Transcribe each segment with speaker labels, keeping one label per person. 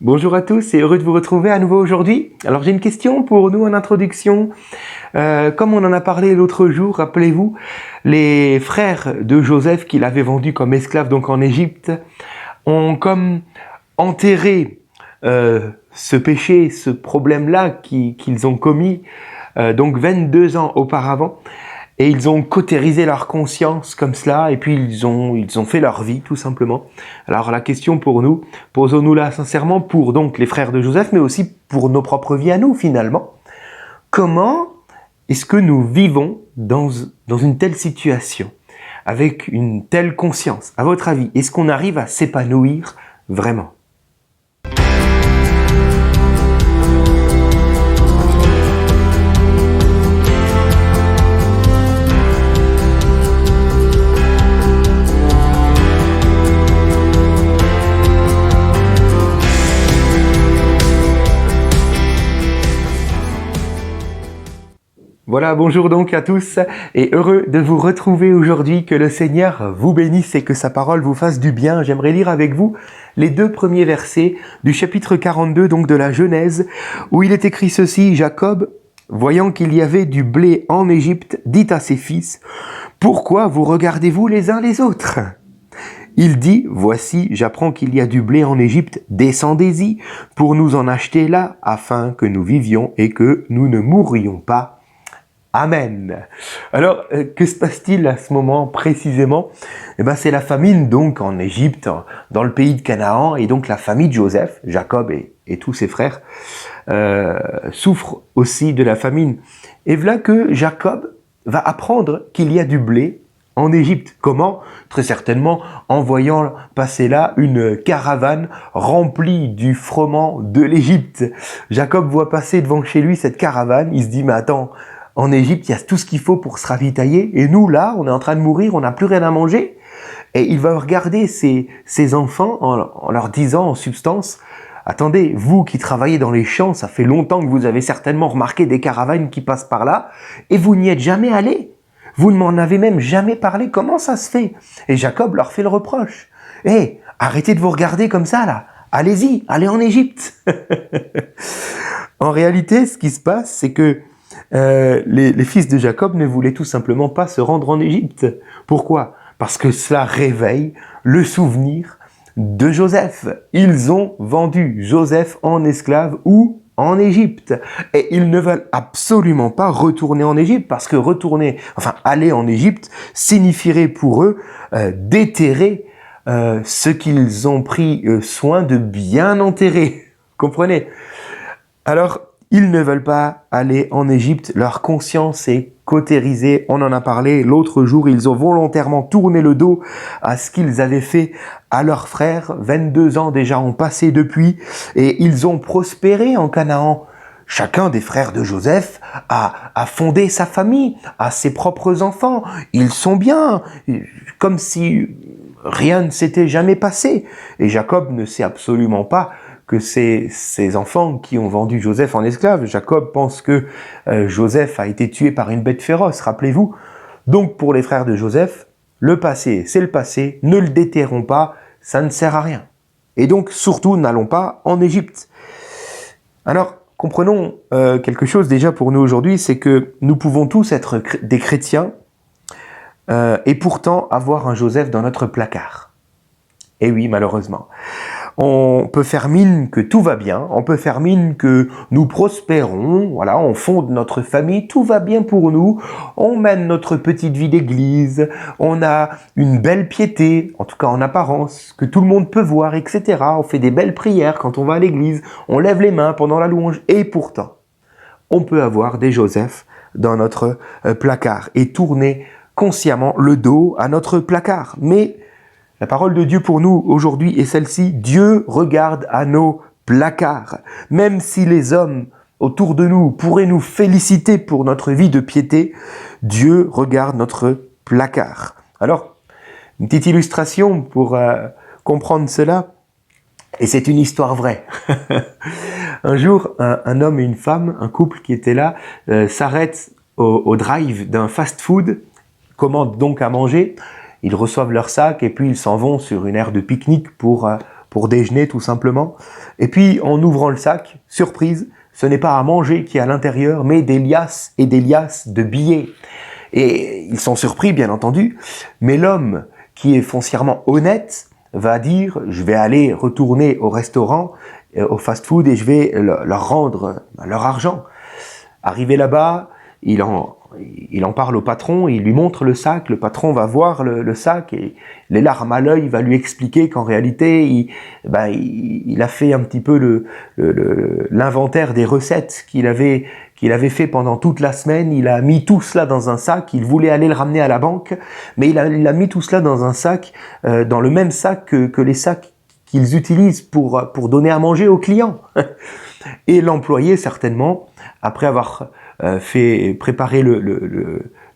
Speaker 1: Bonjour à tous et heureux de vous retrouver à nouveau aujourd'hui. Alors j'ai une question pour nous en introduction. Comme on en a parlé l'autre jour, rappelez-vous, les frères de Joseph qu'il avait vendu comme esclave donc en Égypte ont comme enterré ce péché, ce problème-là qu'ils ont commis donc 22 ans auparavant. Et ils ont cautérisé leur conscience comme cela, et puis ils ont fait leur vie, tout simplement. Alors la question pour nous, posons-nous-la sincèrement pour donc les frères de Joseph, mais aussi pour nos propres vies à nous, finalement. Comment est-ce que nous vivons dans une telle situation, avec une telle conscience? À votre avis, est-ce qu'on arrive à s'épanouir vraiment? Voilà, bonjour donc à tous et heureux de vous retrouver aujourd'hui, que le Seigneur vous bénisse et que sa parole vous fasse du bien. J'aimerais lire avec vous les 2 premiers versets du chapitre 42 donc de la Genèse, où il est écrit ceci: Jacob, voyant qu'il y avait du blé en Égypte, dit à ses fils: Pourquoi vous regardez-vous les uns les autres? Il dit: Voici, j'apprends qu'il y a du blé en Égypte, descendez-y pour nous en acheter là, afin que nous vivions et que nous ne mourrions pas. Amen. Alors, que se passe-t-il à ce moment précisément? Eh ben, c'est la famine donc en Égypte, dans le pays de Canaan, et donc la famille de Joseph, Jacob et tous ses frères, souffrent aussi de la famine. Et voilà que Jacob va apprendre qu'il y a du blé en Égypte. Comment? Très certainement en voyant passer là une caravane remplie du froment de l'Égypte. Jacob voit passer devant chez lui cette caravane, il se dit: mais attends, en Égypte, il y a tout ce qu'il faut pour se ravitailler. Et nous, là, on est en train de mourir, on n'a plus rien à manger. Et il va regarder ses enfants en leur disant en substance: attendez, vous qui travaillez dans les champs, ça fait longtemps que vous avez certainement remarqué des caravanes qui passent par là, et vous n'y êtes jamais allés. Vous ne m'en avez même jamais parlé. Comment ça se fait? Et Jacob leur fait le reproche: hé, arrêtez de vous regarder comme ça, là. Allez-y, allez en Égypte. En réalité, ce qui se passe, c'est que les fils de Jacob ne voulaient tout simplement pas se rendre en Égypte. Pourquoi? Parce que cela réveille le souvenir de Joseph. Ils ont vendu Joseph en esclave ou en Égypte. Et ils ne veulent absolument pas retourner en Égypte, parce que aller en Égypte signifierait pour eux déterrer ce qu'ils ont pris soin de bien enterrer. Comprenez? Alors, ils ne veulent pas aller en Égypte, leur conscience est cautérisée, on en a parlé l'autre jour, ils ont volontairement tourné le dos à ce qu'ils avaient fait à leurs frères. 22 ans déjà ont passé depuis, et ils ont prospéré en Canaan. Chacun des frères de Joseph a fondé sa famille, a ses propres enfants, ils sont bien, comme si rien ne s'était jamais passé. Et Jacob ne sait absolument pas que c'est ses enfants qui ont vendu Joseph en esclave. Jacob pense que Joseph a été tué par une bête féroce, rappelez-vous. Donc pour les frères de Joseph, le passé, c'est le passé, ne le déterrons pas, ça ne sert à rien. Et donc surtout, n'allons pas en Égypte. Alors, comprenons quelque chose déjà pour nous aujourd'hui, c'est que nous pouvons tous être des chrétiens et pourtant avoir un Joseph dans notre placard. Et oui, malheureusement. On peut faire mine que tout va bien, on peut faire mine que nous prospérons, voilà, on fonde notre famille, tout va bien pour nous, on mène notre petite vie d'église, on a une belle piété, en tout cas en apparence, que tout le monde peut voir, etc. On fait des belles prières quand on va à l'église, on lève les mains pendant la louange, et pourtant, on peut avoir des Joseph dans notre placard et tourner consciemment le dos à notre placard. Mais la parole de Dieu pour nous aujourd'hui est celle-ci: Dieu regarde à nos placards. Même si les hommes autour de nous pourraient nous féliciter pour notre vie de piété, Dieu regarde notre placard. Alors, une petite illustration pour comprendre cela, et c'est une histoire vraie. Un jour, un homme et une femme, un couple qui était là, s'arrêtent au drive d'un fast-food, commandent donc à manger. Ils reçoivent leur sac et puis ils s'en vont sur une aire de pique-nique pour pour déjeuner tout simplement. Et puis en ouvrant le sac, surprise, ce n'est pas à manger qui est à l'intérieur, mais des liasses et des liasses de billets. Et ils sont surpris, bien entendu, mais l'homme qui est foncièrement honnête va dire « je vais aller retourner au restaurant, au fast-food et je vais leur rendre leur argent ». Arrivé là-bas, il en parle au patron, il lui montre le sac, le patron va voir le sac et les larmes à l'œil va lui expliquer qu'en réalité, il a fait un petit peu l'inventaire des recettes qu'il avait fait pendant toute la semaine. Il a mis tout cela dans un sac, il voulait aller le ramener à la banque, mais il a mis tout cela dans un sac, dans le même sac que les sacs qu'ils utilisent pour donner à manger aux clients. Et l'employé, certainement, après avoir fait préparer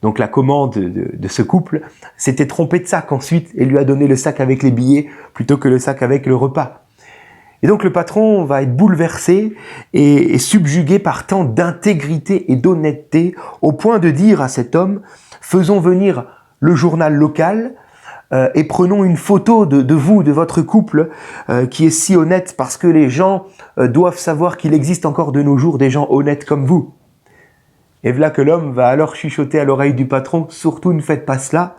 Speaker 1: donc la commande de ce couple, s'était trompé de sac ensuite et lui a donné le sac avec les billets plutôt que le sac avec le repas. Et donc le patron va être bouleversé et subjugué par tant d'intégrité et d'honnêteté au point de dire à cet homme « faisons venir le journal local » et prenons une photo de vous, de votre couple, qui est si honnête, parce que les gens doivent savoir qu'il existe encore de nos jours des gens honnêtes comme vous. Et voilà que l'homme va alors chuchoter à l'oreille du patron, « Surtout ne faites pas cela,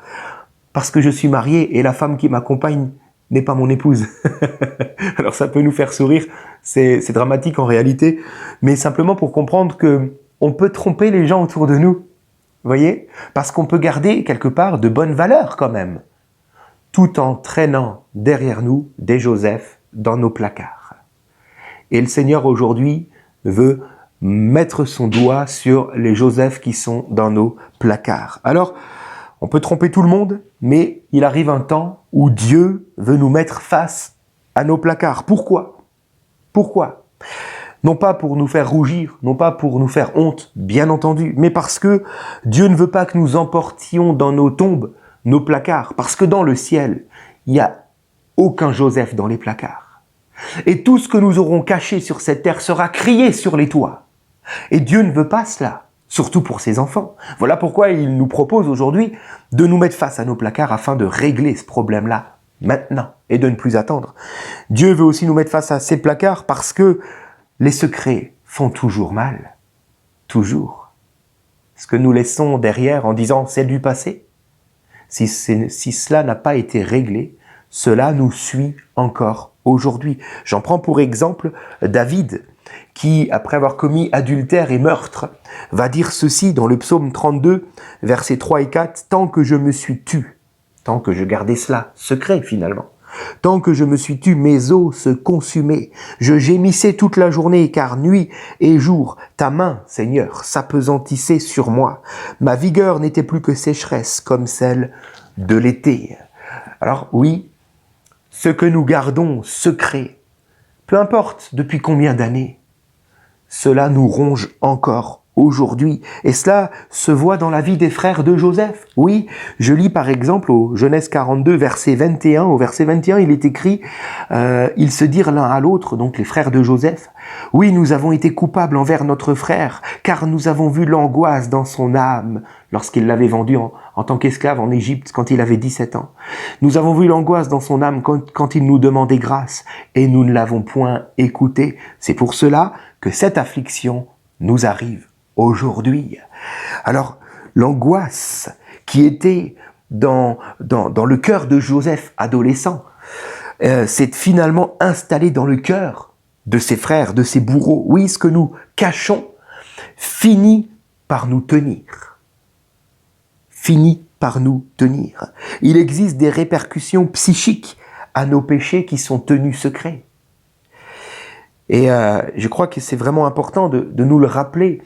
Speaker 1: parce que je suis marié et la femme qui m'accompagne n'est pas mon épouse. » Alors ça peut nous faire sourire, c'est dramatique en réalité, mais simplement pour comprendre que on peut tromper les gens autour de nous, vous voyez, parce qu'on peut garder quelque part de bonnes valeurs quand même, tout en traînant derrière nous des Joseph dans nos placards. Et le Seigneur aujourd'hui veut mettre son doigt sur les Joseph qui sont dans nos placards. Alors, on peut tromper tout le monde, mais il arrive un temps où Dieu veut nous mettre face à nos placards. Pourquoi? Pourquoi? Non pas pour nous faire rougir, non pas pour nous faire honte, bien entendu, mais parce que Dieu ne veut pas que nous emportions dans nos tombes nos placards, parce que dans le ciel, il n'y a aucun Joseph dans les placards. Et tout ce que nous aurons caché sur cette terre sera crié sur les toits. Et Dieu ne veut pas cela, surtout pour ses enfants. Voilà pourquoi il nous propose aujourd'hui de nous mettre face à nos placards afin de régler ce problème-là maintenant et de ne plus attendre. Dieu veut aussi nous mettre face à ces placards parce que les secrets font toujours mal. Toujours. Ce que nous laissons derrière en disant « c'est du passé », si cela n'a pas été réglé, cela nous suit encore aujourd'hui. J'en prends pour exemple David, qui, après avoir commis adultère et meurtre, va dire ceci dans le psaume 32, versets 3 et 4, « Tant que je me suis tu, tant que je gardais cela secret finalement, tant que je me suis tu, mes os se consumaient, je gémissais toute la journée, car nuit et jour, ta main, Seigneur, s'appesantissait sur moi. Ma vigueur n'était plus que sécheresse, comme celle de l'été. » Alors oui, ce que nous gardons secret, peu importe depuis combien d'années, cela nous ronge encore aujourd'hui. Et cela se voit dans la vie des frères de Joseph. Oui, je lis par exemple au Genèse 42, verset 21. Au verset 21, il est écrit ils se dirent l'un à l'autre, donc les frères de Joseph, « Oui, nous avons été coupables envers notre frère, car nous avons vu l'angoisse dans son âme lorsqu'il l'avait vendu en tant qu'esclave en Égypte quand il avait 17 ans. Nous avons vu l'angoisse dans son âme quand il nous demandait grâce, et nous ne l'avons point écouté. C'est pour cela que cette affliction nous arrive aujourd'hui. » Alors, l'angoisse qui était dans le cœur de Joseph adolescent s'est finalement installée dans le cœur de ses frères, de ses bourreaux. Oui, ce que nous cachons finit par nous tenir. Finit par nous tenir. Il existe des répercussions psychiques à nos péchés qui sont tenus secrets. Et je crois que c'est vraiment important de nous le rappeler.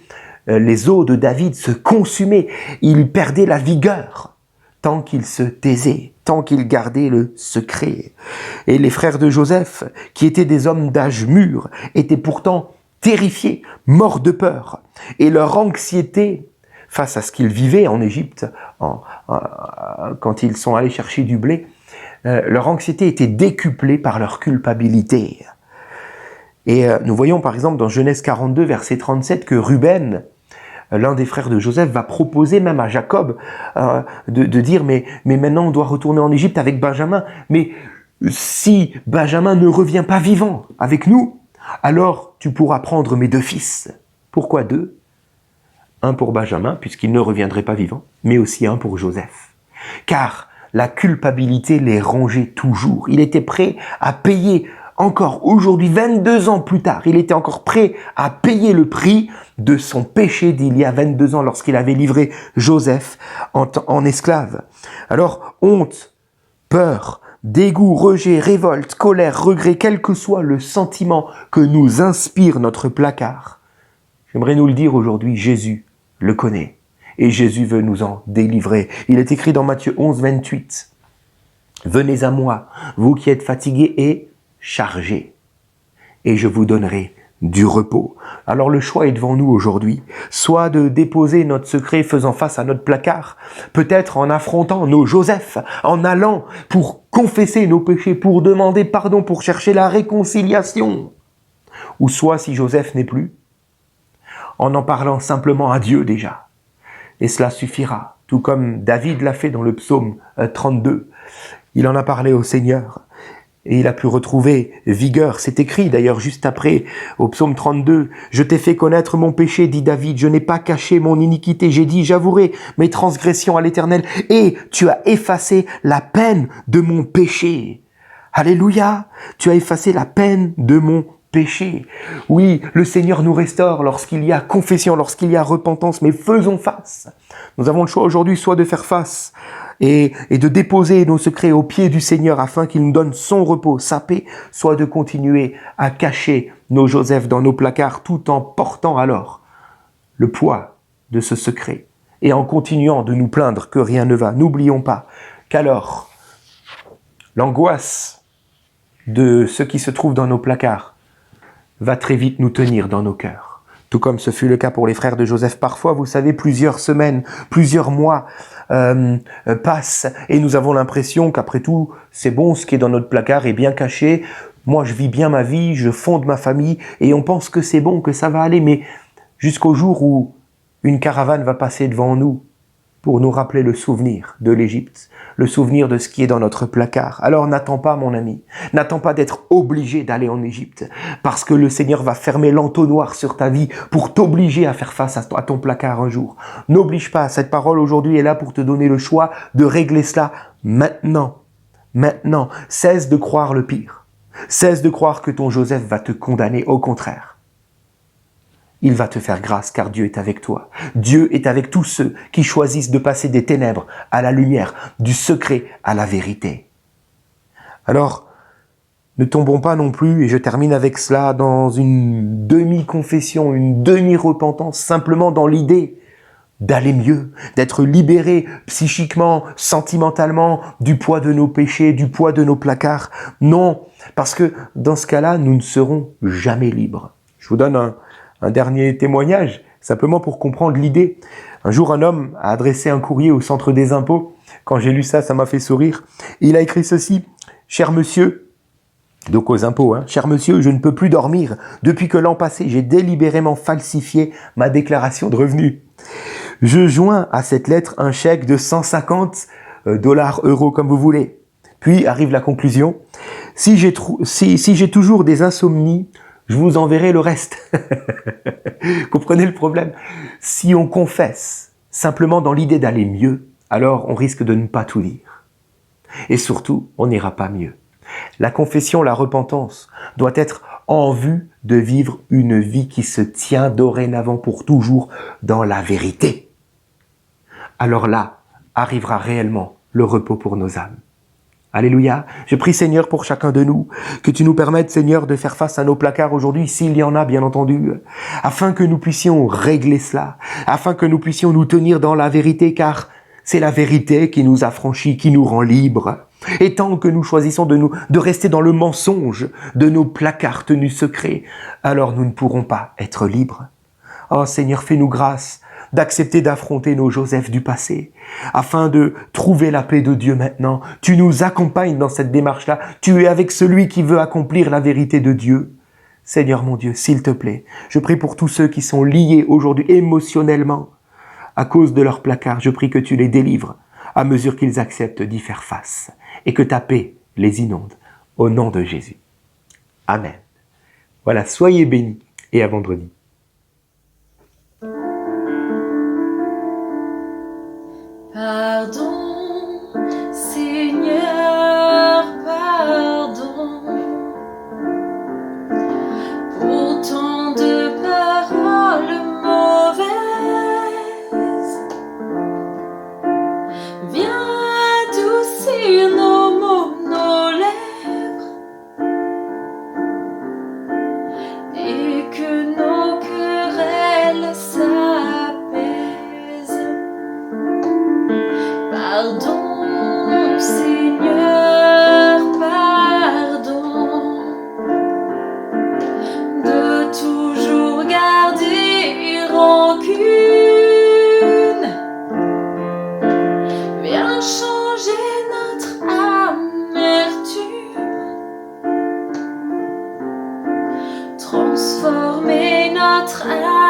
Speaker 1: Les os de David se consumaient. Il perdait la vigueur tant qu'il se taisait, tant qu'il gardait le secret. Et les frères de Joseph, qui étaient des hommes d'âge mûr, étaient pourtant terrifiés, morts de peur. Et leur anxiété face à ce qu'ils vivaient en Égypte, quand ils sont allés chercher du blé, leur anxiété était décuplée par leur culpabilité. Et nous voyons par exemple dans Genèse 42, verset 37, que Ruben, l'un des frères de Joseph, va proposer même à Jacob de dire mais maintenant on doit retourner en Égypte avec Benjamin. Mais Si Benjamin ne revient pas vivant avec nous, alors tu pourras prendre mes 2 fils. Pourquoi 2? Un pour Benjamin, puisqu'il ne reviendrait pas vivant, mais aussi un pour Joseph. Car la culpabilité les rongeait toujours. Il était prêt à payer encore aujourd'hui, 22 ans plus tard, il était encore prêt à payer le prix de son péché d'il y a 22 ans lorsqu'il avait livré Joseph en esclave. Alors, honte, peur, dégoût, rejet, révolte, colère, regret, quel que soit le sentiment que nous inspire notre placard, j'aimerais nous le dire aujourd'hui, Jésus le connaît et Jésus veut nous en délivrer. Il est écrit dans Matthieu 11, 28. « Venez à moi, vous qui êtes fatigués et chargés, et je vous donnerai du repos. » Alors le choix est devant nous aujourd'hui, soit de déposer notre secret faisant face à notre placard, peut-être en affrontant nos Joseph, en allant pour confesser nos péchés, pour demander pardon, pour chercher la réconciliation, ou soit si Joseph n'est plus, en parlant simplement à Dieu déjà. Et cela suffira, tout comme David l'a fait dans le psaume 32. Il en a parlé au Seigneur. Et il a pu retrouver vigueur. C'est écrit d'ailleurs juste après au psaume 32. « Je t'ai fait connaître mon péché, dit David. Je n'ai pas caché mon iniquité. J'ai dit, j'avouerai mes transgressions à l'Éternel. Et tu as effacé la peine de mon péché. » Alléluia. Tu as effacé la peine de mon péché. Oui, le Seigneur nous restaure lorsqu'il y a confession, lorsqu'il y a repentance. Mais faisons face. Nous avons le choix aujourd'hui soit de faire face et de déposer nos secrets aux pieds du Seigneur afin qu'il nous donne son repos, sa paix, soit de continuer à cacher nos Joseph dans nos placards tout en portant alors le poids de ce secret et en continuant de nous plaindre que rien ne va. N'oublions pas qu'alors l'angoisse de ce qui se trouve dans nos placards va très vite nous tenir dans nos cœurs. Tout comme ce fut le cas pour les frères de Joseph. Parfois, vous savez, plusieurs semaines, plusieurs mois passent et nous avons l'impression qu'après tout, c'est bon, ce qui est dans notre placard est bien caché. Moi, je vis bien ma vie, je fonde ma famille et on pense que c'est bon, que ça va aller. Mais jusqu'au jour où une caravane va passer devant nous pour nous rappeler le souvenir de l'Égypte, le souvenir de ce qui est dans notre placard. Alors n'attends pas, mon ami, n'attends pas d'être obligé d'aller en Égypte, parce que le Seigneur va fermer l'entonnoir sur ta vie pour t'obliger à faire face à ton placard un jour. N'oblige pas, cette parole aujourd'hui est là pour te donner le choix de régler cela maintenant. Maintenant, cesse de croire le pire. Cesse de croire que ton Joseph va te condamner, au contraire. Il va te faire grâce car Dieu est avec toi. Dieu est avec tous ceux qui choisissent de passer des ténèbres à la lumière, du secret à la vérité. Alors, ne tombons pas non plus, et je termine avec cela, dans une demi-confession, une demi-repentance, simplement dans l'idée d'aller mieux, d'être libéré psychiquement, sentimentalement, du poids de nos péchés, du poids de nos placards. Non, parce que dans ce cas-là, nous ne serons jamais libres. Je vous donne un dernier témoignage, simplement pour comprendre l'idée. Un jour, un homme a adressé un courrier au centre des impôts. Quand j'ai lu ça, ça m'a fait sourire. Il a écrit ceci. « Cher monsieur », donc aux impôts, « Cher monsieur, je ne peux plus dormir. Depuis que l'an passé, j'ai délibérément falsifié ma déclaration de revenus. Je joins à cette lettre un chèque de 150 $, euros, comme vous voulez. Puis arrive la conclusion. Si j'ai toujours des insomnies, je vous enverrai le reste. » Comprenez le problème? Si on confesse simplement dans l'idée d'aller mieux, alors on risque de ne pas tout dire. Et surtout, on n'ira pas mieux. La confession, la repentance doit être en vue de vivre une vie qui se tient dorénavant pour toujours dans la vérité. Alors là, arrivera réellement le repos pour nos âmes. Alléluia. Je prie, Seigneur, pour chacun de nous, que tu nous permettes, Seigneur, de faire face à nos placards aujourd'hui, s'il y en a, bien entendu, afin que nous puissions régler cela, afin que nous puissions nous tenir dans la vérité, car c'est la vérité qui nous affranchit, qui nous rend libres. Et tant que nous choisissons de rester dans le mensonge de nos placards tenus secrets, alors nous ne pourrons pas être libres. Oh Seigneur, fais-nous grâce d'accepter d'affronter nos Joseph du passé, afin de trouver la paix de Dieu maintenant. Tu nous accompagnes dans cette démarche-là. Tu es avec celui qui veut accomplir la vérité de Dieu. Seigneur mon Dieu, s'il te plaît, je prie pour tous ceux qui sont liés aujourd'hui émotionnellement à cause de leur placard. Je prie que tu les délivres à mesure qu'ils acceptent d'y faire face et que ta paix les inonde. au nom de Jésus. Amen. Voilà, soyez bénis et à vendredi.
Speaker 2: Pardon, Seigneur, pardon, pour tant de paroles mauvaises. Viens adoucir nos mots, nos lèvres, et que nos querelles s'apaisent. Pardon, Seigneur, pardon, de toujours garder rancune. Viens changer notre amertume, transformer notre âme.